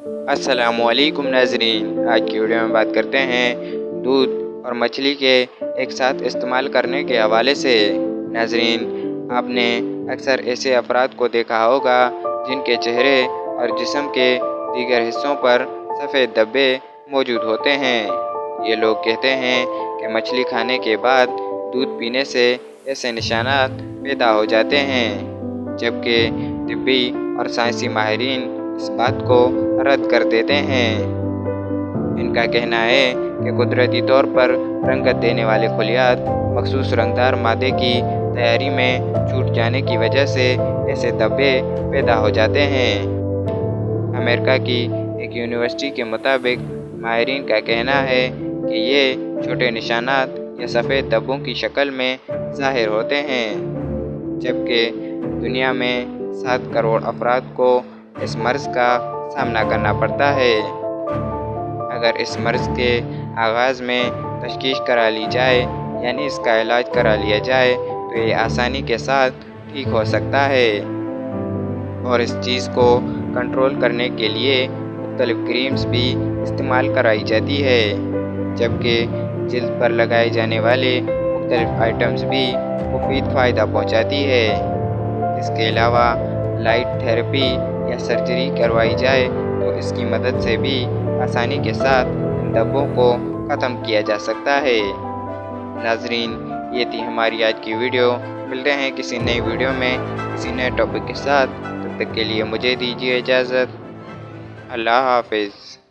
अस्सलामुअलैकुम नाज़रीन, आज की वीडियो में बात करते हैं दूध और मछली के एक साथ इस्तेमाल करने के हवाले से। नाज़रीन, आपने अक्सर ऐसे अफराद को देखा होगा जिनके चेहरे और जिस्म के दीगर हिस्सों पर सफ़ेद धब्बे मौजूद होते हैं। ये लोग कहते हैं कि मछली खाने के बाद दूध पीने से ऐसे निशानात पैदा हो जाते हैं, जबकि तिब्बी और साइंसी माहिरीन इस बात को रद्द कर देते हैं। इनका कहना है कि कुदरती तौर पर रंगत देने वाले खलियात मखसूस रंगदार मादे की तैयारी में छूट जाने की वजह से ऐसे धब्बे पैदा हो जाते हैं। अमेरिका की एक यूनिवर्सिटी के मुताबिक माहिरीन का कहना है कि ये छोटे निशानात या सफ़ेद धब्बों की शक्ल में ज़ाहिर होते हैं, जबकि दुनिया में 7 करोड़ अफराद को इस मर्ज़ का सामना करना पड़ता है। अगर इस मर्ज़ के आगाज़ में तशख़ीस करा ली जाए, यानी इसका इलाज करा लिया जाए, तो ये आसानी के साथ ठीक हो सकता है। और इस चीज़ को कंट्रोल करने के लिए मुख्तलिफ़ क्रीम्स भी इस्तेमाल कराई जाती है, जबकि जिल्द पर लगाए जाने वाले मुख्तलिफ़ आइटम्स भी मुफीद फ़ायदा पहुँचाती है। इसके अलावा लाइट थेरेपी या सर्जरी करवाई जाए तो इसकी मदद से भी आसानी के साथ इन धब्बों को ख़त्म किया जा सकता है। नाज़रीन, ये थी हमारी आज की वीडियो। मिलते हैं किसी नई वीडियो में किसी नए टॉपिक के साथ। तब तक के लिए मुझे दीजिए इजाज़त। अल्लाह हाफ़िज़।